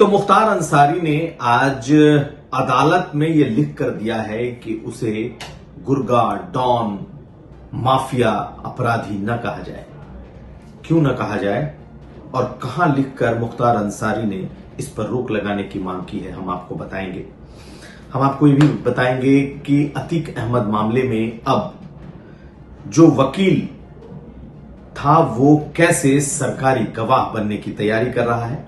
तो मुख्तार अंसारी ने आज अदालत में यह लिख कर दिया है कि उसे गुर्गा, डॉन, माफिया, अपराधी न कहा जाए। क्यों न कहा जाए और कहां लिखकर मुख्तार अंसारी ने इस पर रोक लगाने की मांग की है, हम आपको बताएंगे। हम आपको ये भी बताएंगे कि अतीक अहमद मामले में अब जो वकील था वो कैसे सरकारी गवाह बनने की तैयारी कर रहा है।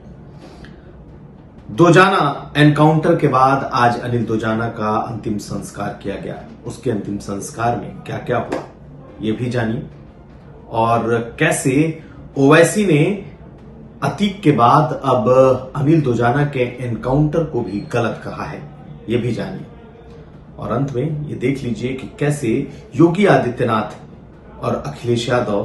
दोजाना एनकाउंटर के बाद आज अनिल दोजाना का अंतिम संस्कार किया गया। उसके अंतिम संस्कार में क्या क्या हुआ ये भी जानिए, और कैसे ओवैसी ने अतीक के बाद अब अनिल दोजाना के एनकाउंटर को भी गलत कहा है, ये भी जानिए। और अंत में ये देख लीजिए कि कैसे योगी आदित्यनाथ और अखिलेश यादव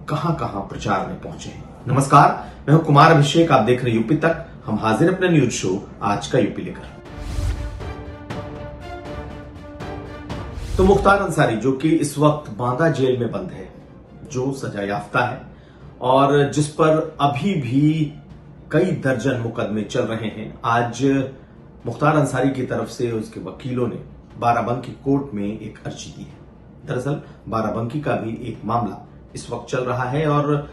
कहां कहां प्रचार में पहुंचे हैं। नमस्कार, मैं हूं कुमार अभिषेक, आप देख रहे यूपी तक। हम हाजिर अपने न्यूज शो आज का यूपी लेकर। तो मुख्तार अंसारी जो कि इस वक्त बांदा जेल में बंद है, जो सजा याफ्ता है और जिस पर अभी भी कई दर्जन मुकदमे चल रहे हैं, आज मुख्तार अंसारी की तरफ से उसके वकीलों ने बाराबंकी कोर्ट में एक अर्जी दी है। दरअसल बाराबंकी का भी एक मामला इस वक्त चल रहा है और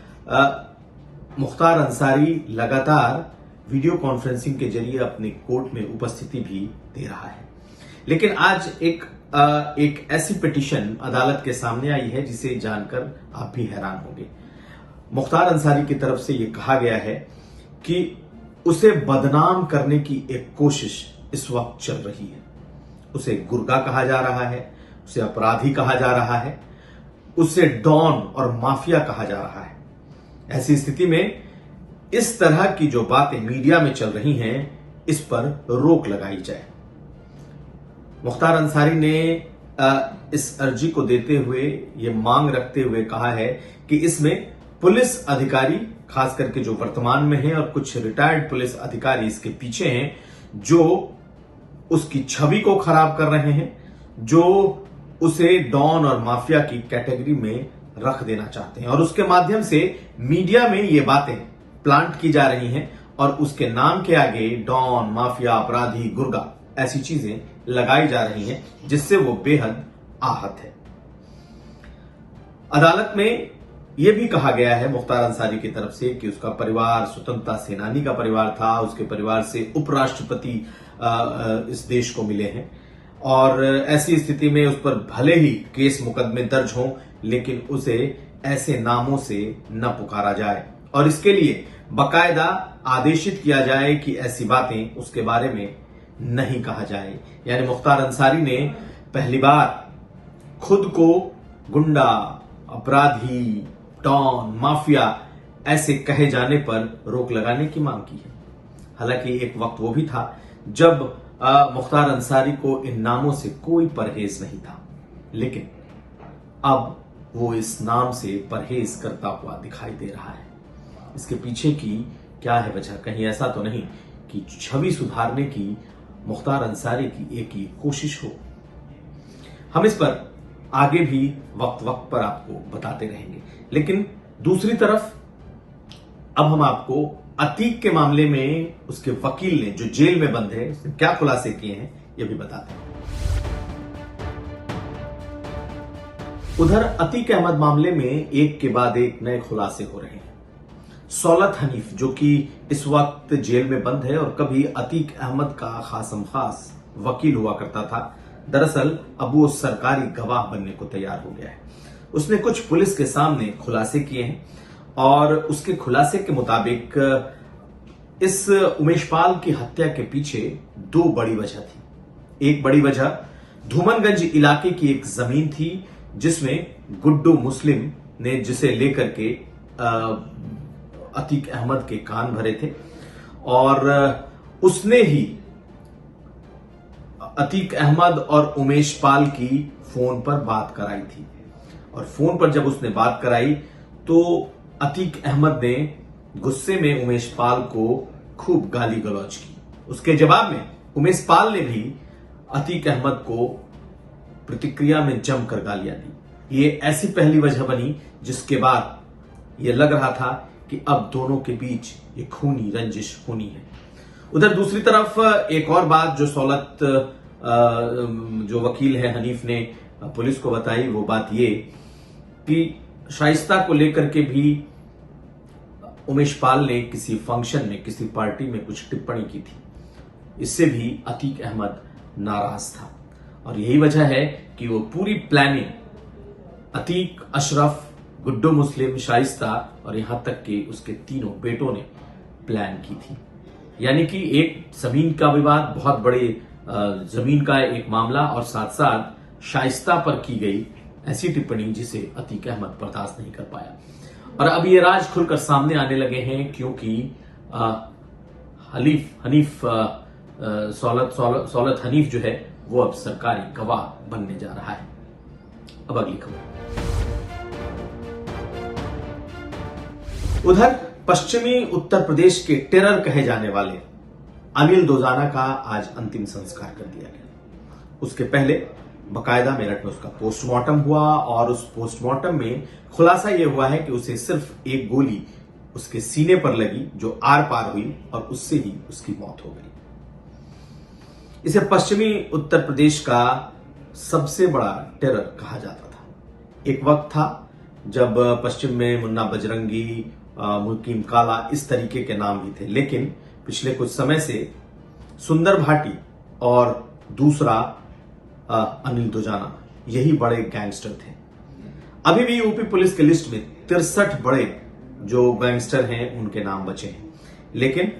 मुख्तार अंसारी लगातार वीडियो कॉन्फ्रेंसिंग के जरिए अपने कोर्ट में उपस्थिति भी दे रहा है। लेकिन आज एक ऐसी पिटीशन अदालत के सामने आई है जिसे जानकर आप भी हैरान होंगे। मुख्तार अंसारी की तरफ से यह कहा गया है कि उसे बदनाम करने की एक कोशिश इस वक्त चल रही है। उसे गुर्गा कहा जा रहा है, उसे अपराधी कहा जा रहा है, उसे डॉन और माफिया कहा जा रहा है। ऐसी स्थिति में इस तरह की जो बातें मीडिया में चल रही हैं, इस पर रोक लगाई जाए। मुख्तार अंसारी ने इस अर्जी को देते हुए ये मांग रखते हुए कहा है कि इसमें पुलिस अधिकारी, खास करके जो वर्तमान में हैं और कुछ रिटायर्ड पुलिस अधिकारी इसके पीछे हैं, जो उसकी छवि को खराब कर रहे हैं, जो उसे डॉन और माफिया की कैटेगरी में रख देना चाहते हैं और उसके माध्यम से मीडिया में ये बातें प्लांट की जा रही हैं और उसके नाम के आगे डॉन, माफिया, अपराधी, गुर्गा ऐसी चीजें लगाई जा रही हैं, जिससे वो बेहद आहत है। अदालत में यह भी कहा गया है मुख्तार अंसारी की तरफ से कि उसका परिवार स्वतंत्रता सेनानी का परिवार था, उसके परिवार से उपराष्ट्रपति इस देश को मिले हैं और ऐसी स्थिति में उस पर भले ही केस मुकदमे दर्ज हों, लेकिन उसे ऐसे नामों से न पुकारा जाए और इसके लिए बाकायदा आदेशित किया जाए कि ऐसी बातें उसके बारे में नहीं कहा जाए। यानी मुख्तार अंसारी ने पहली बार खुद को गुंडा, अपराधी, डॉन, माफिया ऐसे कहे जाने पर रोक लगाने की मांग की है। हालांकि एक वक्त वो भी था जब मुख्तार अंसारी को इन नामों से कोई परहेज नहीं था, लेकिन अब वो इस नाम से परहेज करता हुआ दिखाई दे रहा है। इसके पीछे की क्या है वजह? कहीं ऐसा तो नहीं कि छवि सुधारने की मुख्तार अंसारी की एक ही कोशिश हो। हम इस पर आगे भी वक्त वक्त पर आपको बताते रहेंगे, लेकिन दूसरी तरफ अब हम आपको अतीक के मामले में उसके वकील ने, जो जेल में बंद है, उसने क्या खुलासे किए हैं ये भी बताते हैं। उधर अतीक अहमद मामले में एक के बाद एक नए खुलासे हो रहे हैं। सौलत हनीफ जो कि इस वक्त जेल में बंद है और कभी अतीक अहमद का खासम खास वकील हुआ करता था, दरअसल अब वो सरकारी गवाह बनने को तैयार हो गया है। उसने कुछ पुलिस के सामने खुलासे किए हैं और उसके खुलासे के मुताबिक इस उमेश पाल की हत्या के पीछे दो बड़ी वजह थी। एक बड़ी वजह धूमनगंज इलाके की एक जमीन थी जिसमें गुड्डू मुस्लिम ने, जिसे लेकर के अतीक अहमद के कान भरे थे और उसने ही अतीक अहमद और उमेश पाल की फोन पर बात कराई थी और फोन पर जब उसने बात कराई तो अतीक अहमद ने गुस्से में उमेश पाल को खूब गाली गलौज की। उसके जवाब में उमेश पाल ने भी अतीक अहमद को प्रतिक्रिया में जमकर गालियां दी। ये ऐसी पहली वजह बनी जिसके बाद यह लग रहा था कि अब दोनों के बीच ये खूनी रंजिश होनी है। उधर दूसरी तरफ एक और बात जो सौलत जो वकील है हनीफ ने पुलिस को बताई, वो बात ये कि शाइस्ता को लेकर के भी उमेश पाल ने किसी फंक्शन में, किसी पार्टी में कुछ टिप्पणी की थी। इससे भी अतीक अहमद नाराज था और यही वजह है कि वो पूरी प्लानिंग अतीक, अशरफ, गुड्डू मुस्लिम, शाइस्ता और यहां तक कि उसके तीनों बेटों ने प्लान की थी। यानी कि एक जमीन का विवाद, बहुत बड़े जमीन का एक मामला और साथ साथ शाइस्ता पर की गई ऐसी टिप्पणी जिसे अतीक अहमद बर्दाश्त नहीं कर पाया। और अब ये राज खुलकर सामने आने लगे हैं क्योंकि हनीफ सौलत हनीफ जो है वो अब सरकारी गवाह बनने जा रहा है। अब अगली खबर। उधर पश्चिमी उत्तर प्रदेश के टेरर कहे जाने वाले अनिल दोजाना का आज अंतिम संस्कार कर दिया गया। उसके पहले बकायदा मेरठ में उसका पोस्टमार्टम हुआ और उस पोस्टमार्टम में खुलासा यह हुआ है कि उसे सिर्फ एक गोली उसके सीने पर लगी जो आर पार हुई और उससे ही उसकी मौत हो गई। इसे पश्चिमी उत्तर प्रदेश का सबसे बड़ा टेरर कहा जाता था। एक वक्त था जब पश्चिम में मुन्ना बजरंगी, मुकीम काला, इस तरीके के नाम भी थे, लेकिन पिछले कुछ समय से सुंदर भाटी और दूसरा अनिल दोजाना, यही बड़े गैंगस्टर थे। अभी भी यूपी पुलिस के लिस्ट में 63 बड़े जो गैंगस्टर हैं उनके नाम बचे हैं, लेकिन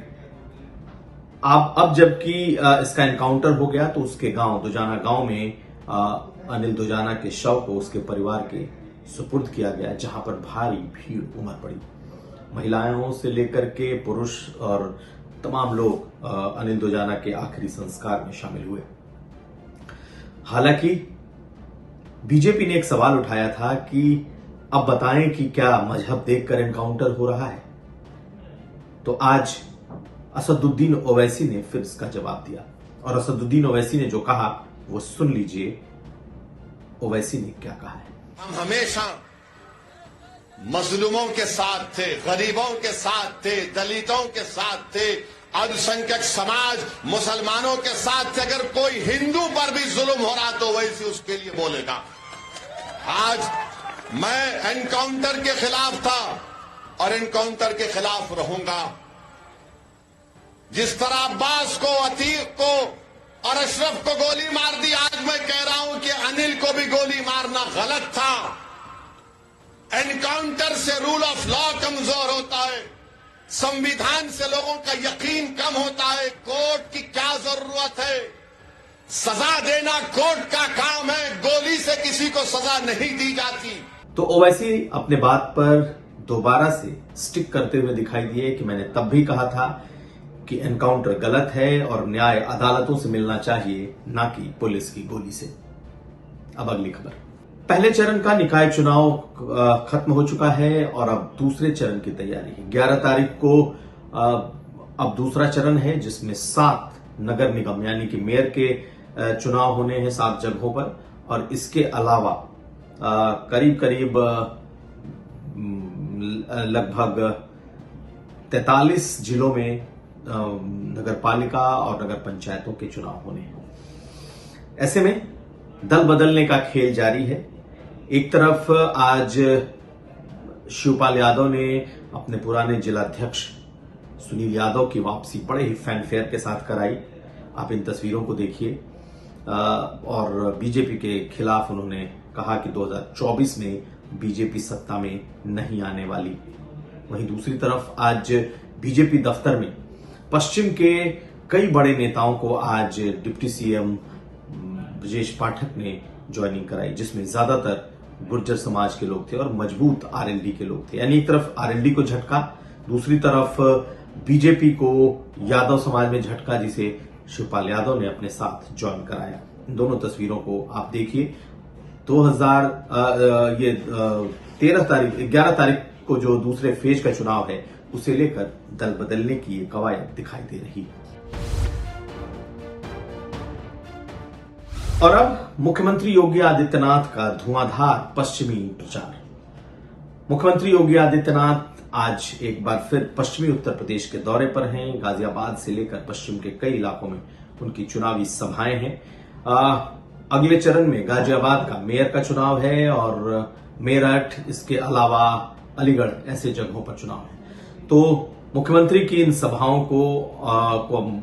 अब जबकि इसका एनकाउंटर हो गया तो उसके गांव, दोजाना गांव में अनिल दोजाना के शव को उसके परिवार के सुपुर्द किया गया, जहां पर भारी भीड़ उमड़ पड़ी। महिलाओं से लेकर के पुरुष और तमाम लोग अनिल दोजाना के आखिरी संस्कार में शामिल हुए। हालांकि बीजेपी ने एक सवाल उठाया था कि अब बताएं कि क्या मजहब देखकर एनकाउंटर हो रहा है, तो आज असदुद्दीन ओवैसी ने फिर इसका जवाब दिया और असदुद्दीन ओवैसी ने जो कहा वो सुन लीजिए। ओवैसी ने क्या कहा है। हम हमेशा मजलूमों के साथ थे, गरीबों के साथ थे, दलितों के साथ थे, अल्पसंख्यक समाज, मुसलमानों के साथ थे। अगर कोई हिंदू पर भी जुल्म हो रहा तो वैसे उसके लिए बोलेगा। आज मैं एनकाउंटर के खिलाफ था और एनकाउंटर के खिलाफ रहूंगा। जिस तरह अब्बास को, अतीक को और अशरफ को गोली मार दी, आज मैं कह रहा हूं कि अनिल को भी गोली मारना गलत था। एनकाउंटर से रूल ऑफ लॉ कमजोर होता है, संविधान से लोगों का यकीन कम होता है। कोर्ट की क्या जरूरत है? सजा देना कोर्ट का काम है, गोली से किसी को सजा नहीं दी जाती। तो ओवैसी अपने बात पर दोबारा से स्टिक करते हुए दिखाई दिए कि मैंने तब भी कहा था कि एनकाउंटर गलत है और न्याय अदालतों से मिलना चाहिए, ना कि पुलिस की गोली से। अब अगली खबर। पहले चरण का निकाय चुनाव खत्म हो चुका है और अब दूसरे चरण की तैयारी है। 11 तारीख को अब दूसरा चरण है जिसमें 7 नगर निगम यानी कि मेयर के चुनाव होने हैं 7 जगहों पर, और इसके अलावा करीब करीब लगभग 43 जिलों में नगर पालिका और नगर पंचायतों के चुनाव होने हैं। ऐसे में दल बदलने का खेल जारी है। एक तरफ आज शिवपाल यादव ने अपने पुराने जिलाध्यक्ष सुनील यादव की वापसी बड़े ही फैनफेयर के साथ कराई। आप इन तस्वीरों को देखिए। और बीजेपी के खिलाफ उन्होंने कहा कि 2024 में बीजेपी सत्ता में नहीं आने वाली। वहीं दूसरी तरफ आज बीजेपी दफ्तर में पश्चिम के कई बड़े नेताओं को आज डिप्टी सीएम ब्रजेश पाठक ने ज्वाइनिंग कराई, जिसमें ज्यादातर गुर्जर समाज के लोग थे और मजबूत आरएलडी के लोग थे। यानी एक तरफ आरएलडी को झटका, दूसरी तरफ बीजेपी को यादव समाज में झटका, जिसे शिवपाल यादव ने अपने साथ ज्वाइन कराया। इन दोनों तस्वीरों को आप देखिए। 11 तारीख को जो दूसरे फेज का चुनाव है उसे लेकर दल बदलने की कवायद दिखाई दे रही है। और अब मुख्यमंत्री योगी आदित्यनाथ का धुआंधार पश्चिमी प्रचार। मुख्यमंत्री योगी आदित्यनाथ आज एक बार फिर पश्चिमी उत्तर प्रदेश के दौरे पर हैं। गाजियाबाद से लेकर पश्चिम के कई इलाकों में उनकी चुनावी सभाएं हैं। अगले चरण में गाजियाबाद का मेयर का चुनाव है और मेरठ, इसके अलावा अलीगढ़, ऐसे जगहों पर चुनाव है। तो मुख्यमंत्री की इन सभाओं को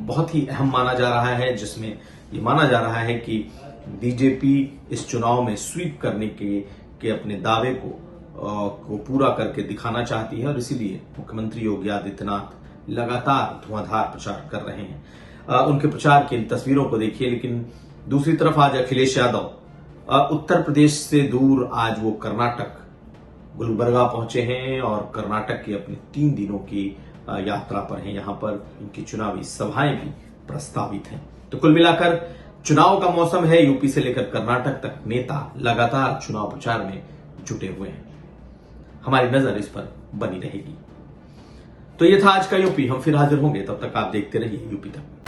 बहुत ही अहम माना जा रहा है, जिसमें ये माना जा रहा है कि बीजेपी इस चुनाव में स्वीप करने के अपने दावे को पूरा करके दिखाना चाहती है और इसीलिए मुख्यमंत्री योगी आदित्यनाथ लगातार धुआंधार प्रचार कर रहे हैं। उनके प्रचार की इन तस्वीरों को देखिए। लेकिन दूसरी तरफ आज अखिलेश यादव उत्तर प्रदेश से दूर आज वो कर्नाटक गुलबर्गा पहुंचे हैं और कर्नाटक की अपने 3 दिनों की यात्रा पर हैं। यहां पर इनकी चुनावी सभाएं भी प्रस्तावित हैं। तो कुल मिलाकर चुनाव का मौसम है। यूपी से लेकर कर्नाटक तक नेता लगातार चुनाव प्रचार में जुटे हुए हैं। हमारी नजर इस पर बनी रहेगी। तो ये था आज का यूपी। हम फिर हाजिर होंगे, तब तक आप देखते रहिए यूपी तक।